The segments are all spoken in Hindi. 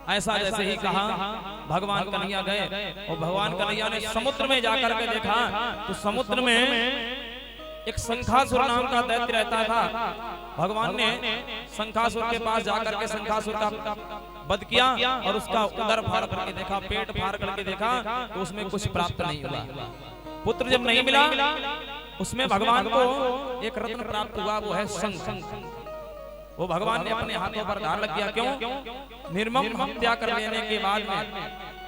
ऐसा जैसे ही कहा भगवान कन्हैया गए और भगवान कन्हैया ने समुद्र में जाकर के देखा तो समुद्र में एक शंखासुर नाम का दैत्य रहता था। भगवान ने शंखासुर के पास जाकर के शंखासुर का वध किया और उसका उदर फाड़ करके देखा, पेट फाड़ करके देखा तो उसमें कुछ प्राप्त नहीं हुआ। पुत्र जब नहीं मिला उसमें भगवान को एक रत्न प्राप्त हुआ, वो है शंख। वो भगवान ने अपने हाथों पर धारण किया। क्यों? निर्मम हत्या कर लेने के बाद में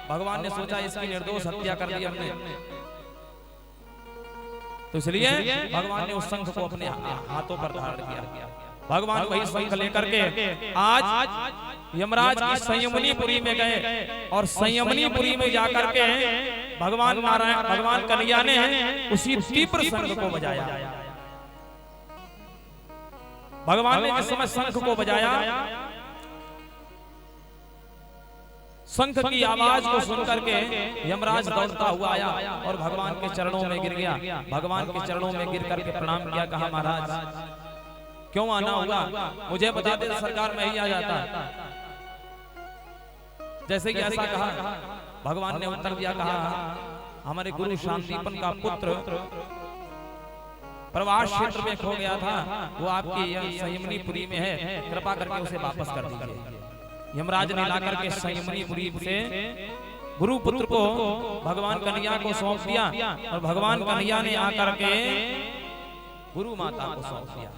भगवान ने सोचा इसकी निर्दोष हत्या कर दी हमने, तो इसलिए भगवान ने उस शंख को अपने हाथों पर धारण किया। भगवान वही शंख लेकर के आज यमराज की संयमनीपुरी में गए और संयमनीपुरी में जाकर के भगवान नारायण भगवान कन्हैया ने उसी तीव्र शंख को बजाया। भगवान ने जिस समय शंख को बजाया, शंख की आवाज को सुनकर के यमराज दौड़ता हुआ आया और भगवान के चरणों में गिर गया। भगवान के चरणों में गिर करके प्रणाम किया, कहा महाराज क्यों आना हुआ, मुझे बता दे सरकार में ही आ जाता। जैसे कि ऐसा कहा भगवान ने उत्तर दिया, कहा हमारे गुरु शांतिपन का पुत्र प्रवास क्षेत्र में खो गया था, वो आपकी संयमनीपुरी में है, कृपा करके उसे वापस कर दीजिए। यमराज ने लाकर के संयमनीपुरी से गुरु पुत्र को भगवान कन्हैया को सौंप दिया और भगवान कन्हैया ने आकर के गुरु माता को सौंप दिया।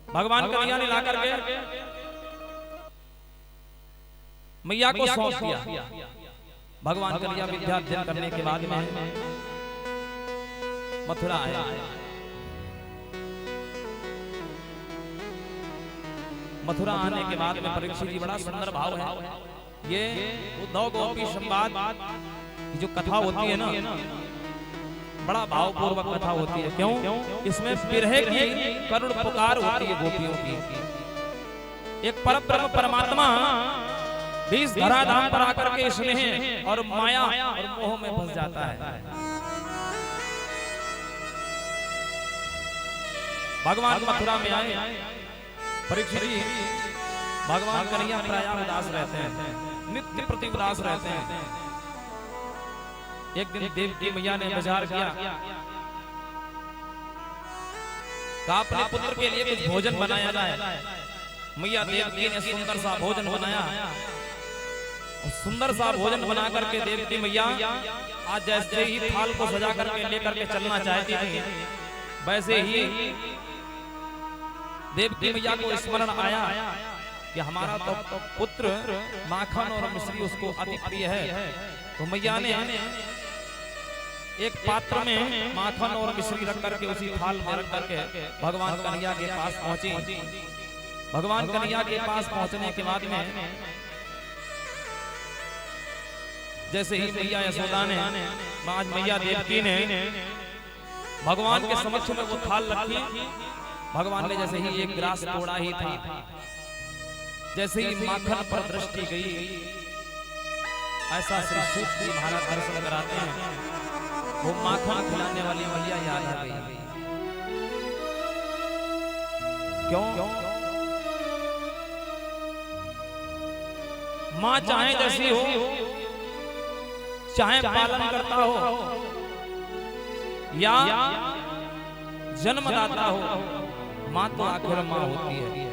भगवान कन्हैया ने लाकर के मैया को सौंप दिया। भगवान कन्हैया विद्या अध्ययन करने के बाद में मथुरा आया। मथुरा आने के बाद में परीक्षित जी, बड़ा सुंदर भाव है ये उद्धव गोपी संवाद की जो कथा होती है ना, बड़ा भावपूर्वक कथा होती है। क्यों? इसमें विरह की करुण पुकार होती है गोपियों की। एक परब्रह्म परमात्मा भी इस धराधाम पर आकर के स्नेह और माया और मोह में फंस जाता है। भगवान मथुरा में आए, परीक्षित जी भगवान कन्हैया प्रायः उदास रहते हैं, नित्य प्रति उदास रहते हैं। एक दिन देवकी मैया ने विचार किया, कहा अपने पुत्र के लिए कुछ भोजन बनाया जाए। मैया देवकी ने सुंदर सा भोजन बनाया। सुंदर सा भोजन बना करके देवकी मैया आज जैसे ही थाल को सजा करके लेकर के चलना चाहती थी, वैसे ही देवकी मैया को स्मरण आया कि हमारा तो पुत्र माखन और मिश्री उसको अति प्रिय है। तो मैया ने एक पात्र में माखन और मिश्री रख करके उसी थाल में रख करके भगवान कन्हैया के पास पहुंची। भगवान कन्हैया के पास पहुंचने के बाद में जैसे ही मैया यशोदा ने आज मैया देवकी ने भगवान के समक्ष में वो थाल रखी। भगवान ने जैसे ही एक ग्रास तोड़ा ही था, जैसे ही माखन पर दृष्टि गई, ऐसा श्री सूत जी महाराज दर्शन कराते हैं, वो माखन खिलाने वाली मैया याद आ गई। क्यों? माँ चाहे जैसी हो, चाहे पालन करता हो या जन्मदाता हो, माँ तो आखिर माँ होती है।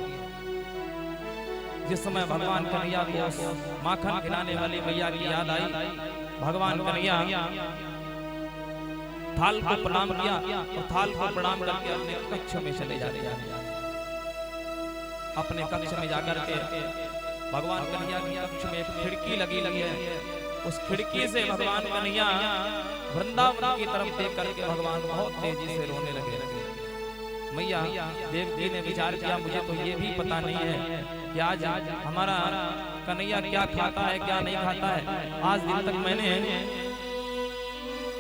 जिस समय भगवान कन्हैया को माखन खिलाने वाली मैया की याद आई, भगवान कन्हैया थाल को प्रणाम किया और थाल को प्रणाम करके अपने कक्ष में चले जाते हैं। अपने कक्ष में जाकर के भगवान कन्हैया की कक्ष में एक खिड़की लगी है। उस खिड़की से भगवान कन्हैया वृंदावन की तरफ देख करके भगवान बहुत तेजी से रोने लगे। मैया देवकी ने विचार किया, मुझे तो ये भी पता नहीं है कि आज हमारा कन्हैया क्या खाता है क्या नहीं खाता है। आज दिन तक मैंने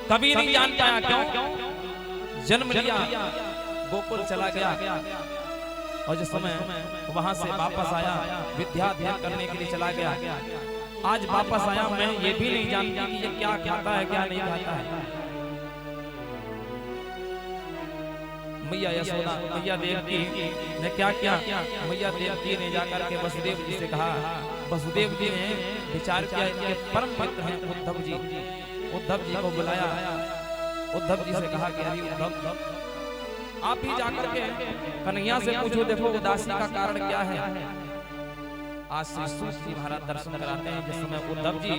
कभी नहीं जान पाया। क्यों? जन्म लिया, गोकुल चला गया और जिस समय वहां से वापस आया विद्या अध्ययन करने के लिए चला गया, आज वापस आया, मैं ये भी नहीं जानती कि ये क्या खाता है क्या नहीं खाता है। मैया यशोदा मैया देवकी ने क्या किया? मैया देवकी ने जाकर के वसुदेव जी से कहा। वसुदेव जी ने विचार किया, इनके परम मित्र हैं उद्धव जी। उद्धव जी को बुलाया, उद्धव जी से कहा कि अरे उद्धव, आप भी जाकर के कन्हैया से पूछो, देखो उदासी का कारण क्या है। आज श्री सूत जी महाराज दर्शन कराते हैं, जिस समय उद्धव जी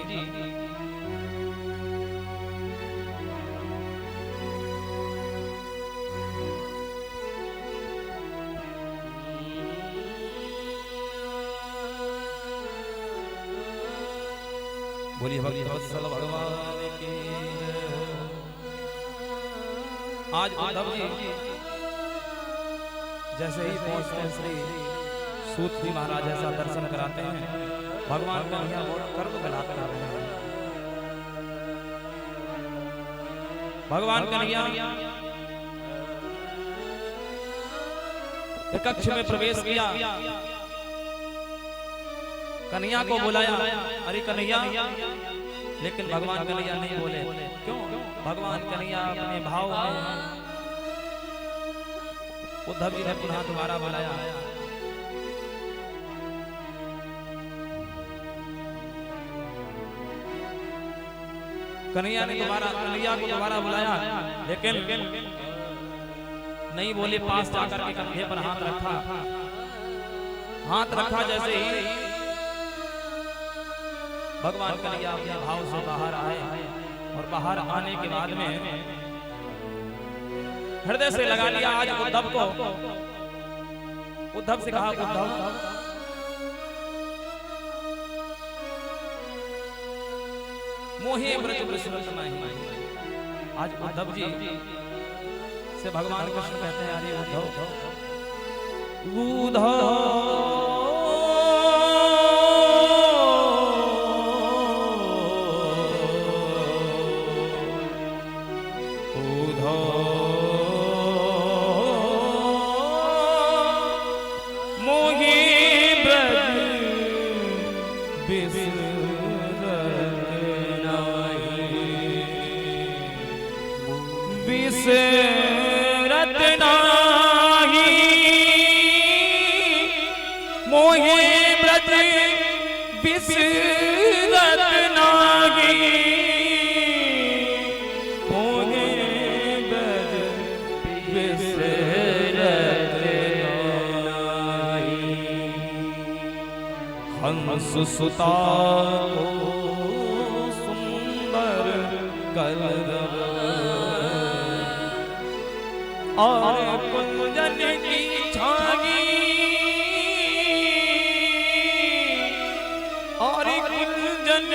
बोलिए भगवत्सल भगवान की जय हो। आज उद्धव जी जैसे ही पहुंचते हैं श्री सूत जी महाराज ऐसा दर्शन कराते हैं, भगवान कन्हैया कर्म गलाते रहे हैं। भगवान कन्हैया कक्ष में प्रवेश किया, कन्हैया को बुलाया, अरे कन्हैया, लेकिन भगवान कन्हैया नहीं बोले। क्यों? भगवान कन्हैया अपने भाव में। उद्धव जी ने पुनः दोबारा बुलाया, कन्हैया को दोबारा बुलाया, लेकिन नहीं बोले। पास जाकर के कंधे पर हाथ रखा, जैसे ही भगवान कन्हैया अपने भाव से बाहर आए, और बाहर आने के बाद में हृदय से लगा लिया आज उद्धव को। उद्धव से कहा, उद्धव मोहे ब्रज विस्मृत नहीं। आज उद्धव जी से भगवान कृष्ण कहते हैं, अरे उद्धव सुता को सुंदर कर और कुंजन की छागी, और कुंजन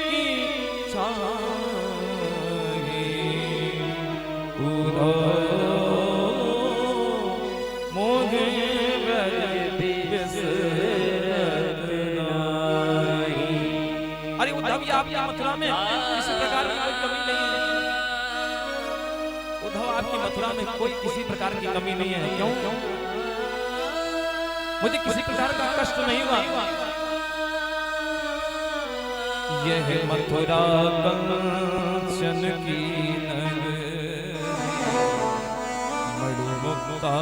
की छागी, मोहे आपकी मथुरा में किसी प्रकार की कोई कमी नहीं है। उद्धव, आपकी मथुरा में कोई किसी प्रकार की कमी नहीं है। क्यों? मुझे किसी प्रकार का कष्ट नहीं हुआ। यह मथुरा कंचन की मणिमुक्ता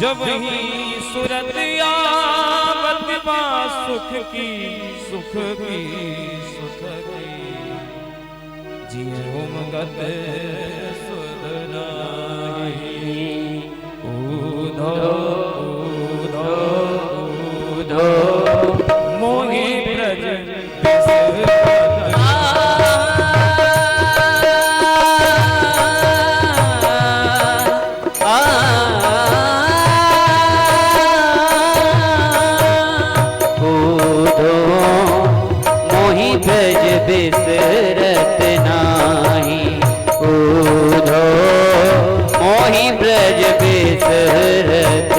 जब ही सूरत आवत बा सुख की जियो मगत सुध नाही। ऊधो मोहि ब्रज बिसरत नाही। ऊधो मोहि ब्रज बिसरत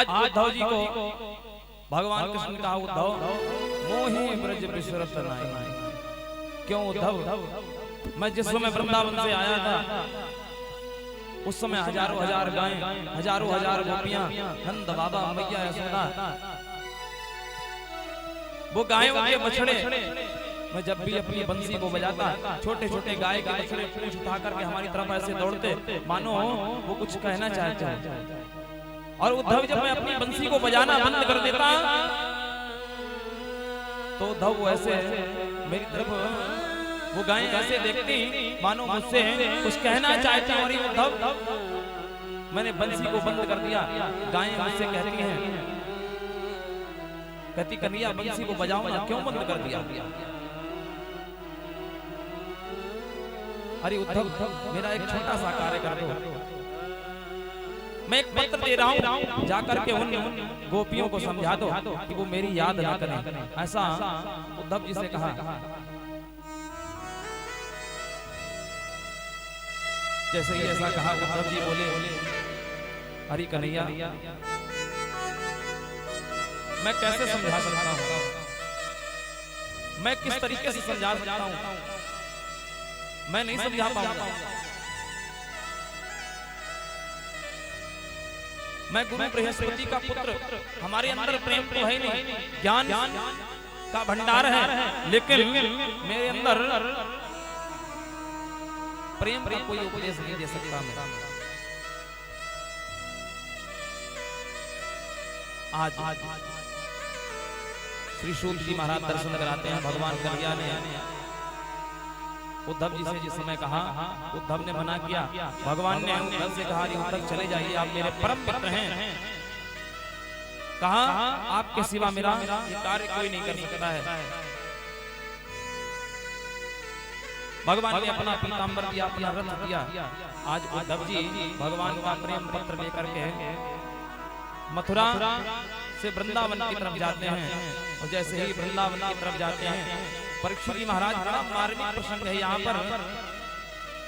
आज उद्धव जी को भगवान कृष्ण कहा, उद्धव मोहि ब्रज बिसरत नाई। क्यों उद्धव, मैं जिस समय वृंदावन से आया था उस समय हजारों हजार गायें, हजारों हजार गोपियां, नंद बाबा, मैया यशोदा, वो गायों के बछड़े, मैं जब भी अपनी बंसी को बजाता, छोटे छोटे गाय के बछड़े पूंछ उठा करके हमारी तरफ ऐसे दौड़ते मानो वो कुछ कहना चाहते हैं। और उद्धव जब मैं अपनी बंसी को बजाना बंद कर देता तो उद्धव वो ऐसे मेरी तरफ, वो गायें ऐसे देखती मानो मुझसे कुछ कहना चाहती। और उद्धव मैंने बंसी को बंद कर दिया। गायें मुझसे कहती हैं, कहती कन्हैया बंसी को बजाओ ना, क्यों बंद कर दिया? अरे उद्धव, मेरा एक छोटा सा कार्य कर दो। मैं एक पत्र दे रहा हूँ, जाकर के उन गोपियों को समझा दो कि वो मेरी याद ना करें। ऐसा उद्धव जी से कहा। जैसे ही ऐसा कहा, उद्धव जी बोले, अरे कन्हैया, मैं कैसे समझा सकता हूँ? मैं किस तरीके से समझा सकता हूँ? मैं नहीं समझा पाऊंगा। मैं गुरु बृहस्पति का पुत्र, हमारे अंदर प्रेम तो है नहीं, ज्ञान का भंडार है, लेकिन मेरे अंदर प्रेम का कोई उपदेश नहीं दे सकता मैं। आज श्री सूत जी महाराज दर्शन कराते हैं। भगवान कन्हैया ने उद्धव जी से जिस समय कहा, उद्धव ने मना किया। भगवान ने उद्धव से कहा, उद्धव चले जाइए, आप मेरे परम मित्र हैं। कहा, आपके सिवा मेरा कार्य कोई नहीं कर सकता है। भगवान ने अपना पीतांबर दिया, अपना रथ दिया। आज उद्धव जी भगवान का प्रेम पत्र लेकर के मथुरा से वृंदावन की तरफ जाते हैं। और जैसे ही वृंदावन की तरफ जाते हैं, परीक्षित जी महाराज, बड़ा मार्मिक प्रसंग है यहाँ पर।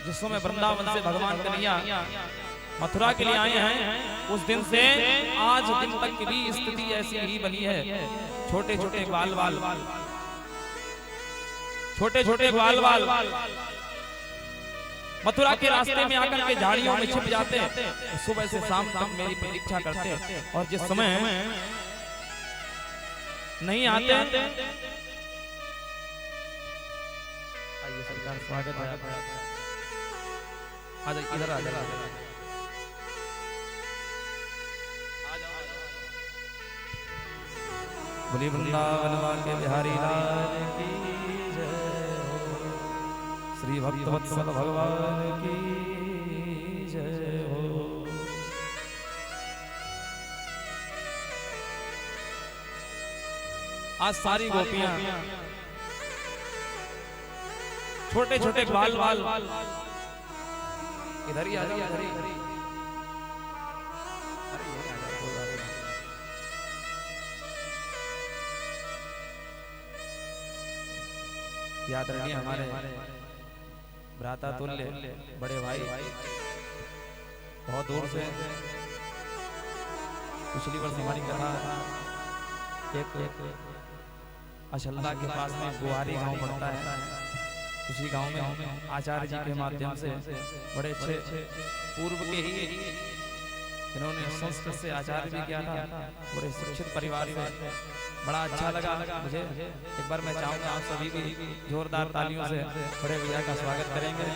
जिस समय वृंदावन से भगवान कन्हैया मथुरा के लिए आए हैं, उस दिन से आज दिन तक की भी स्थिति ऐसी ही बनी है। छोटे छोटे ग्वाल वाल, छोटे छोटे ग्वाल वाल मथुरा के रास्ते में आकर के झाड़ियों में छिप जाते हैं। सुबह से शाम तक मेरी प्रतीक्षा करते हैं, और जिस समय नहीं आते, आइए सरकार, स्वागत है। आ जाइए, इधर आ जाइए। बोली वृंदावन वाले बिहारी लाल की जय हो, श्री भक्तवत्सल भगवान की जय हो। आज सारी गोपियां, छोटे छोटे ग्वाल वाल, इधर ही आ जाओ, इधर ही। याद रखिए, हमारे भ्राता तुल्य बड़े भाई बहुत दूर से, पिछली वर्ष हमारी कथा एक अशल्ला के पास में गुवारी गांव पड़ता है, उसी गांव में आचार्य जी के माध्यम से बड़े अच्छे पूर्व के ही इन्होंने संस्कृत से आचार्य भी किया था, बड़े शिक्षित परिवार से। बड़ा अच्छा लगा मुझे। एक बार मैं चाहूंगा आप सभी भी जोरदार तालियों से बड़े भैया का स्वागत करेंगे।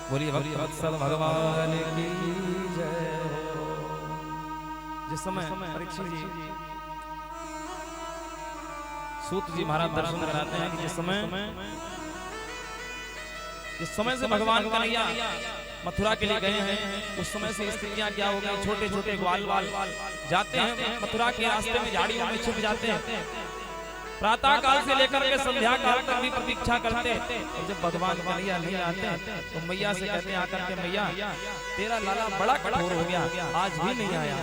बोलिए भक्तवत्सल भगवान की जय हो। जिस समय परीक्षित जी सूत जी महाराज दर्शन कराते हैं कि जिस समय से भगवान कन्हैया मथुरा के लिए गए हैं, उस समय से स्थितियां क्या हो गई। छोटे छोटे ग्वाल वाल जाते हैं मथुरा के रास्ते में, झाड़ियों में छिप जाते हैं। प्रातः काल से लेकर के संध्या काल तक भी प्रतीक्षा करते। और जब भगवान कन्हैया नहीं आते तो मैया से कहते हैं आकर के, मैया तेरा लाला बड़ा कठोर हो गया, आज भी नहीं आया।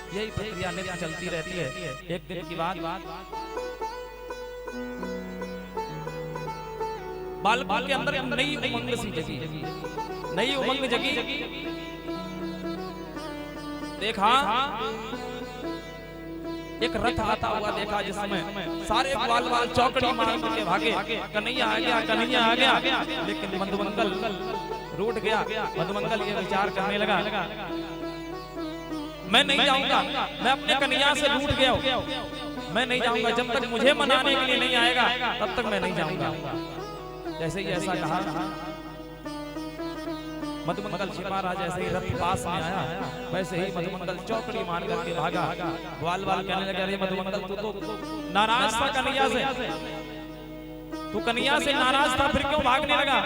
यही प्रक्रिया नित्य चलती रहती है। एक दिन की बात, बालकों के अंदर नई उमंग सी जगी, नई उमंग जगी। देखा एक रथ आता हुआ देखा जिसमें सारे ग्वाल वाल चौकड़ी मार के भागे, कन्हैया आ गया, कन्हैया आ गया। लेकिन मधुमंगल रूठ गया। मधुमंगल ये विचार करने लगा, मैं नहीं जाऊंगा, मैं अपने कन्हैया से रूठ गया हूं, मैं नहीं जाऊंगा, जब तक मुझे मनाने के लिए नहीं आएगा तब तक मैं नहीं जाऊंगा। जैसे ही ऐसा कहा, मधुमंगल छिपा रहा। जैसे ही रथ पास में आया वैसे ही मधुमंगल चौकड़ी मार करके भागा। ग्वाल वाल कहने लगे, अरे मधुमंगल तू तो नाराज था कन्हैया से, तू कन्हैया से नाराज था, फिर क्यों भागने लगा?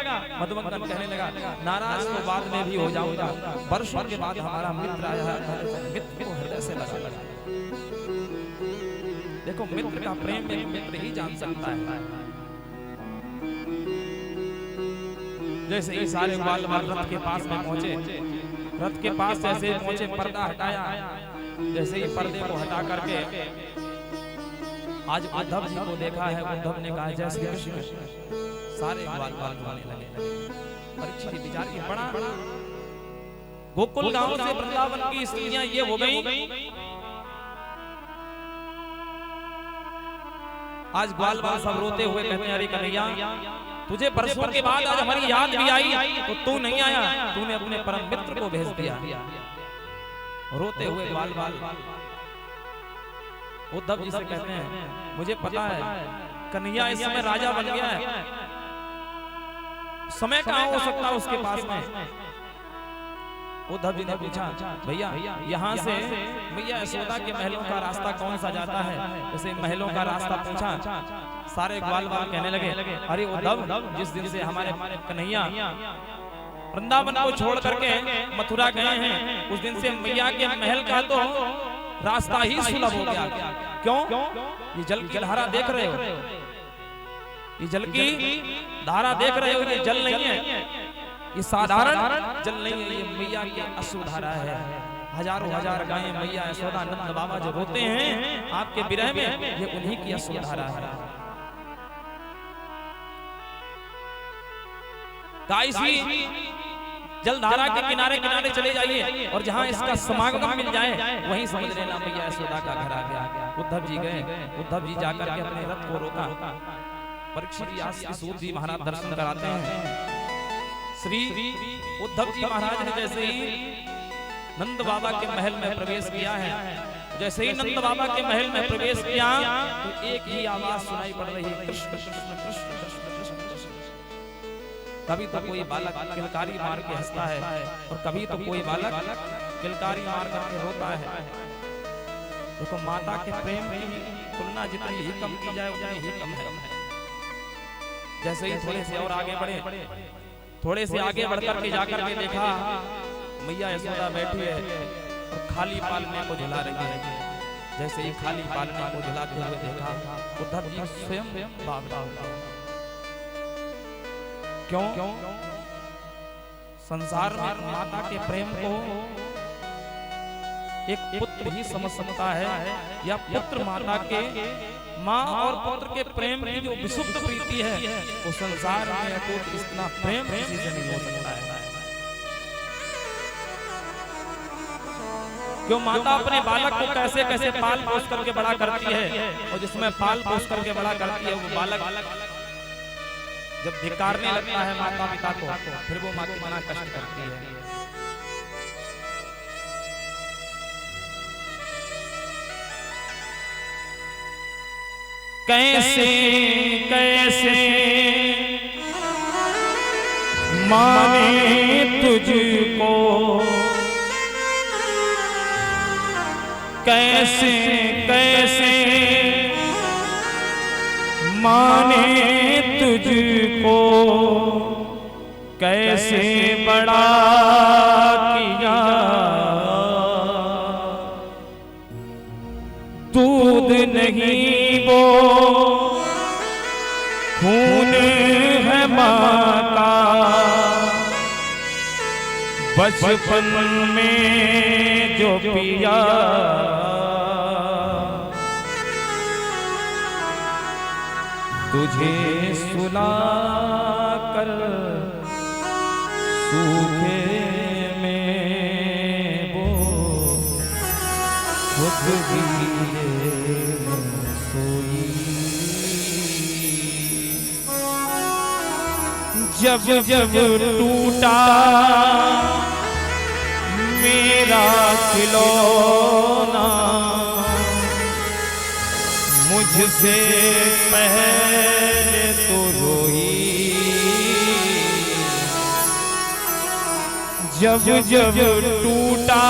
मधुमंगल कहने लगा, नाराज तो बाद में भी हो जाऊंगा, वर्षों के बाद हमारा मित्र आया है, मित्र को हृदय से लगा। देखो मित्र का प्रेम एक मित्र ही जान सकता है। जैसे ही सारे ग्वाल वाल रथ के पास में पहुंचे, रथ के पास जैसे पहुंचे, पर्दा हटाया। जैसे ही पर्दे को हटा करके आज उद्धव जी को देखा है। उद्धव ने कहा, जय श्री कृष्ण। सारे ग्वाल वाल गाने लगे। परीक्षित विचार की बड़ा गोकुल गांव से वृंदावन की स्त्रियां ये हो गई, आज ग्वाल वाल सब रोते हुए कहते हैं, अरे कन्हैया तुझे बरसों के बाद आज हमारी याद भी आई तो तू नहीं आया, तूने अपने परम मित्र को भेज दिया। रोते हुए ग्वाल वाल उद्धव जी से कहते हैं, मुझे पता है कन्हैया इस समय राजा बन गया है, समय कहाँ हो सकता है उसके पास में। उद्धव जी ने पूछा, भैया यहाँ से मैया यशोदा के महलों का रास्ता कौन सा जाता है? जैसे महलों का रास्ता पूछा, सारे ग्वाल वाल कहने लगे, अरे उद्धव जिस दिन से हमारे कन्हैया वृंदावन को छोड़ करके मथुरा गए हैं, उस दिन से मैया के महल का तो रास्ता ही सुलभ हो गया। क्यों? ये जल की धारा देख रहे हो, ये जल की धारा देख रहे हो, ये जल नहीं है, ये साधारण जल नहीं है, ये मैया की अश्रुधारा है। हजारों हजार गायें मैया यशोदा नंद बाबा जो रोते हैं आपके विरह में, ये उन्हीं की अश्रुधारा है। इसी जलधारा के किनारे किनारे चले जाइए और जहाँ इसका समागम मिल जाए वहीं समझ लेना मैया यशोदा का घर आ गया। उद्धव जी गए, उद्धव जी जाकर के अपने रथ को रोका। परीक्षित सूत जी महाराज दर्शन कराते हैं। श्री उद्धव जी महाराज ने जैसे ही नंद बाबा के महल में प्रवेश किया है, जैसे ही नंद बाबा के महल में प्रवेश किया तो एक ही आवाज सुनाई पड़ रही है, कृष्ण कृष्ण कृष्ण कृष्ण कृष्ण कृष्ण। कभी तो कोई बालक किलकारी मार के हंसता है और कभी तो कोई बालक किलकारी मार करके रोता है। देखो माता के प्रेम की तुलना जितनी ही कम की जाए उतनी ही कम है। जैसे ही थोड़े से और आगे बढ़े, थोड़े से आगे बढ़कर के जाकर के देखा मैया यशोदा बैठी है और खाली पालने को झुला रही है। जैसे ही खाली पालने को झुलाते हुए देखा उद्धव जी स्वयं बाबा। क्यों? संसार में माता के प्रेम को एक पुत्र ही समझ सकता है, या पुत्र माता के माँ और पुत्र के प्रेम की जो विशुद्ध प्रीति है वो संसार में तो इतना प्रेम किसी से नहीं हो सकता है। क्यों? माता अपने बालक को कैसे कैसे पाल पोस करके बड़ा करती है, और जिसमें पाल पोस करके बड़ा करती है वो बालक जब धिक्कारने लगता है माता पिता को, फिर वो माँ को मना कष्ट करती है। कैसे कैसे माने तुझको, कैसे कैसे माने तुझको, कैसे बड़ा किया दूध नहीं वो खून है माँ का, बचपन में जो पिया तुझे सुला कर सूखे में वो रघुवीर सोई। जब जब टूटा मेरा खिलौना मुझसे पहले तो रोई। जब जब टूटा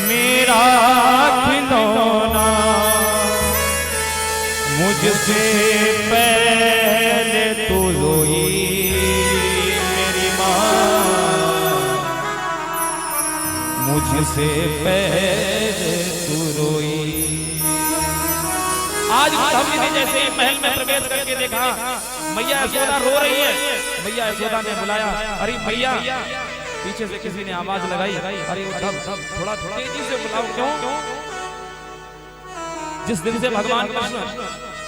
मेरा खिलौना मुझसे पहले तो रोई। मेरी माँ मुझसे पहले तो रोई। आज उद्धव जी ने जैसे महल में प्रवेश करके देखा मैया यशोदा रो रही है। मैया यशोदा ने बुलाया, अरे मैया। पीछे से किसी ने आवाज लगाई, अरे उद्धव थोड़ा तेजी से बुलाओ। क्यों? जिस दिन से भगवान कृष्ण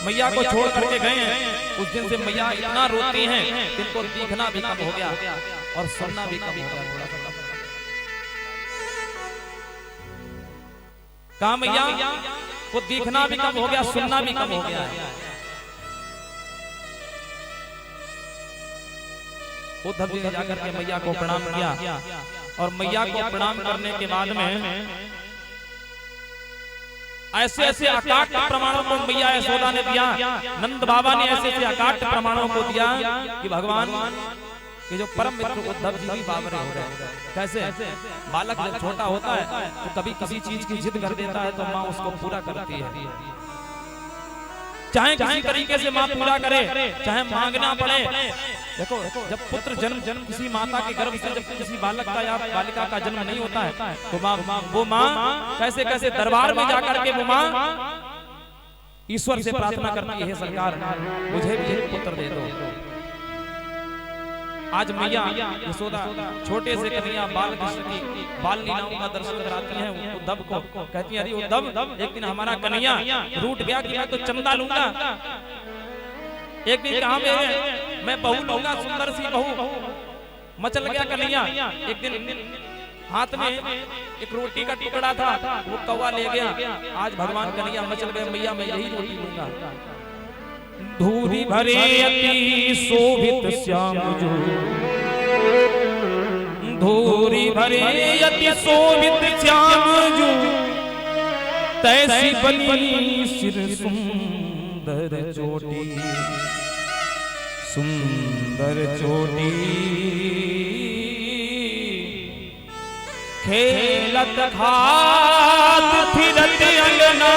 मैया को छोड़ करके गए हैं उस दिन से मैया इतना रोती हैं कि इनको दिखना भी कम हो गया और सुनना भी कम हो गया। कहा मैया वो दिखना भी कम हो गया, सुनना भी कम हो गया है। उद्धव जी ने जाकर के मैया को प्रणाम किया और मैया को प्रणाम करने के बाद में ऐसे ऐसे अकाट प्रमाणों को मैया यशोदा ने दिया। नंद बाबा ने ऐसे ऐसे अकाट प्रमाणों को दिया कि भगवान कि जो परम मित्र उद्धव जी भी बाबरे हो रहे हैं। कैसे? बालक जब छोटा होता है तो कभी किसी चीज की जिद कर देता है तो माँ उसको पूरा करती है। चाहे किसी तरीके से माँ पूरा करे, चाहे मांगना पड़े। देखो जब पुत्र जन्म किसी माता के गर्भ से जब किसी बालक का या बालिका का जन्म नहीं होता है तो वो माँ कैसे कैसे दरबार में जाकर के वो माँ ईश्वर से प्रार्थना करती है, सरकार मुझे भी एक पुत्र दे दो। आज मैया यशोदा छोटे से कन्हैया बाल कृष्ण की बाल लीलाओं का दर्शन कराती हैं उद्धव को। कहती है, अरे उद्धव एक दिन हमारा कन्हैया रूठ गया कि मैं तो चंदा लूंगा। एक दिन कहा मैं बहू लूंगा, सुंदर सी बहू। मचल गया कन्हैया। एक दिन हाथ में एक रोटी का टुकड़ा था, वो कौवा ले गया। आज भगवान कन्हैया मचल गए, मैया मैं यही रोटी लूंगा। धूरी भरे अति शोभित श्याम जो, धूरी भरे अति शोभित श्याम जो, तैसी बनी सिर सुंदर चोटी, सुंदर चोटी। खेलत खात फिरत अंगना,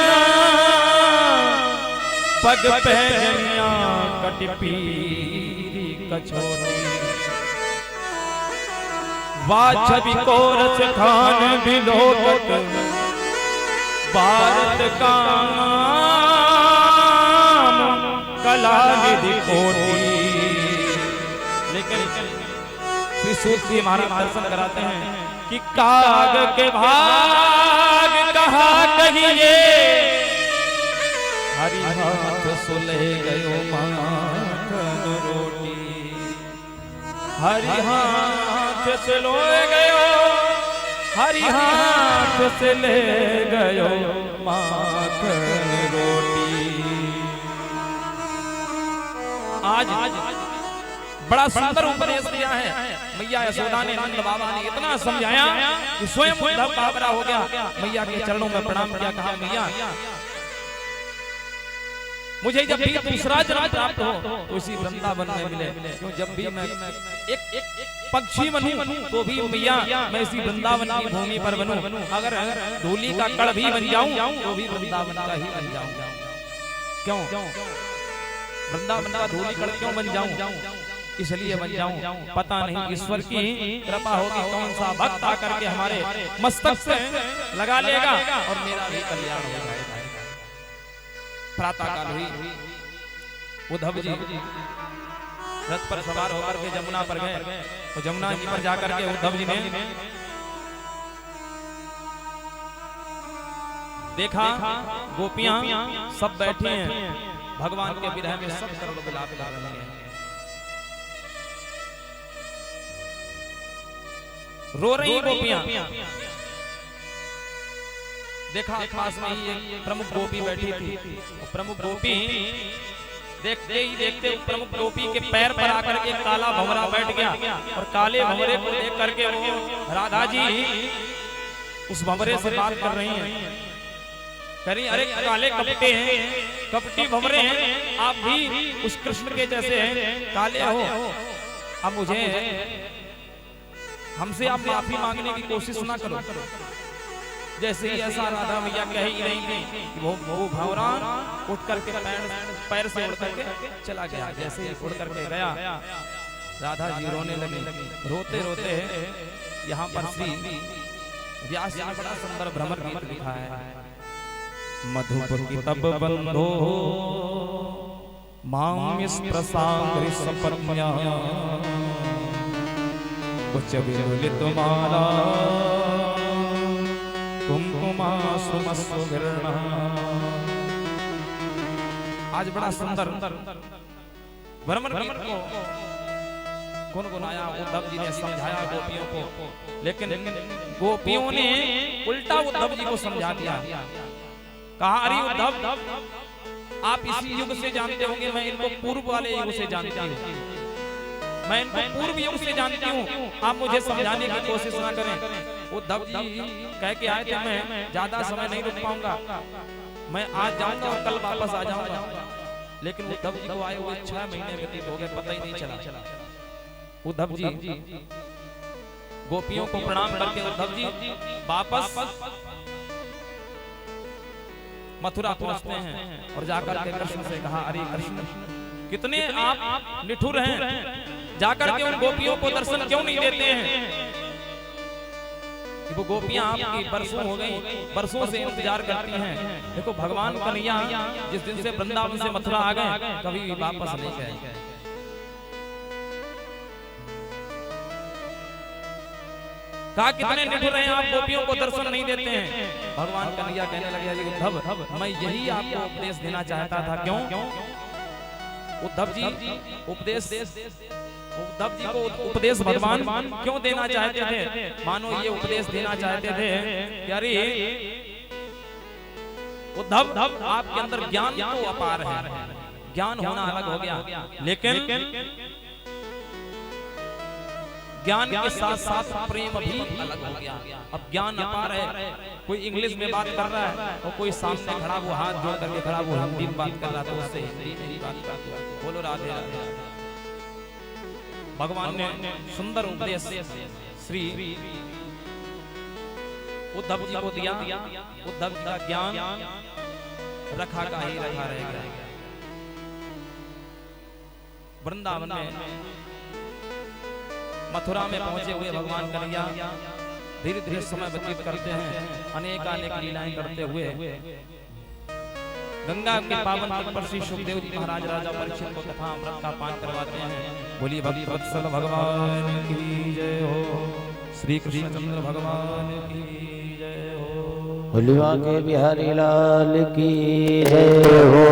पग पहनिया कटपीरी कछोटी। वाछवि को रस खान बिलोकत, भारत काम कला निधि कोटि। लेकिन श्री सूत जी महाराज दर्शन कराते हैं कि काग के भाग कहा कहिए, हरि हाथ सुले गयो माखन रोटी। हरि हाथ से लोए गयो, हरि हाथ से ले गयो माखन रोटी। आज बड़ा सुंदर उपदेश दिया है मैया यशोदा ने। नंद बाबा ने इतना समझाया कि स्वयं उद्धव बाबरा हो गया। मैया के चरणों में प्रणाम किया, कहा मैया मुझे जब भी दूसरा जन्म प्राप्त हो तो इसी वृंदावन में मिले। क्यों? जब भी मैं एक पक्षी बनूं तो भी मैया मैं इसी वृंदावन की भूमि पर बनूं। अगर धूली का कण भी बन जाऊं तो भी वृंदावन का ही बन जाऊं। क्यों? वृंदावन का धूली कण क्यों बन जाऊं? इसलिए बन जाऊं, पता नहीं ईश्वर की कृपा होगी, कौन सा भक्त आकर के हमारे मस्तक से लगा लेगा और मेरा भी कल्याण हो जाएगा। प्रातः काल हुई, उद्धव जी रथ पर सवार होकर के जमुना पर गए। तो जमुना जी पर जाकर के उद्धव जी ने देखा गोपियां सब बैठी हैं, भगवान के विरह में सब करुण विलाप गा रही हैं, रो रही गोपियां। देखा पास में ही एक प्रमुख गोपी बैठी थी। प्रमुख गोपी देखते ही देखते प्रमुख गोपी के पैर पर आकर के काला भंवरा बैठ गया और काले भंवरे को देख करके वो राधा जी उस भंवरे से बात कर रही हैं। कह रही अरे काले कपटे हैं, कपटी भंवरे हैं, आप भी उस कृष्ण के जैसे हैं, काले हो। अब मुझे हमसे आप माफी मांगने की कोशिश ना करो। जैसे ही ऐसा राधा मैया कह ही रही थी कि वो भंवरा उठ करके पैर से उड़ करके चला गया। जैसे ही उड़ करके गया राधा जी रोने लगी। रोते रोते यहाँ पर श्री व्यास जी ने बड़ा सुंदर भ्रमर गीत लिखा है। मधुप की तब बंधो माम प्रसाद सपन्या उच्च विरलित माला कुमकुमा सुमस्वर्ण। आज बड़ा सुंदर भ्रमर गीत को गुनगुनाया। उद्धव जी ने समझाया गोपियों को, लेकिन गोपियों ने उल्टा उद्धव जी को समझा दिया। कहा अरे उद्धव आप इसी युग से जानते होंगे, मैं इनको पूर्व वाले युग से जानती हूँ, मैं इनको पूर्व युग से जानती हूँ, आप मुझे समझाने की कोशिश ना करें। उद्धव जी कह के आए थे मैं ज्यादा समय नहीं रुक पाऊंगा, मैं आज जाऊंगा और कल वापस आ जाऊंगा। लेकिन उद्धव जी को आए हुए 6 महीने व्यतीत हो गए, पता ही नहीं चला। उद्धव जी गोपियों को प्रणाम करके उद्धव जी वापस मथुरा पहुंचते हैं और जाकर के कृष्ण से कहा अरे कृष्ण कितने आप निठुर हैं, जाकर के उन गोपियों को दर्शन क्यों नहीं देते हैं। वो गोपियां आपकी बरसों हो गई, बरसों से इंतजार करती हैं। देखो भगवान कन्हैया जिस दिन से वृंदावन से मथुरा आ गए कभी वापस नहीं गए। कहा कितने निठुर हैं आप, गोपियों को दर्शन नहीं देते हैं। भगवान कन्हैया कहने लगे उद्धव मैं यही आपको उपदेश देना चाहता था। क्यों उद्धव जी उद्धव जी को उपदेश भगवान क्यों देना चाहते थे। मानो ये उपदेश देना चाहते थे कि अरे उद्धव आपके अंदर ज्ञान तो अपार है, ज्ञान होना अलग हो गया, लेकिन ज्ञान के साथ साथ प्रेम भी अलग हो गया। अब ज्ञान अपार है, कोई इंग्लिश में बात कर रहा है और कोई सामने खड़ा वो हाथ जोड़ करके खड़ा वो हिंदी में बात कर रहा था, उससे हिंदी में ही बात कर। बोलो राधे राधे। भगवान ने सुंदर उपदेश श्री उद्धव जी को दिया। उद्धव जी का ज्ञान रखा का ही रखा रहेगा। वृंदावन में मथुरा में पहुंचे हुए भगवान कन्हैया धीरे धीरे समय व्यतीत करते हैं, अनेक अनेक लीलाएं करते हुए गंगा के पावन तट पर श्री सुखदेव जी महाराज राजा परीक्षित को कथा अमृत का पान करवाते हैं। बोलिए भक्त वत्सल भगवान की जय हो, श्री कृष्णचंद्र भगवान की जय हो, भोलिवा के बिहारी लाल की जय हो।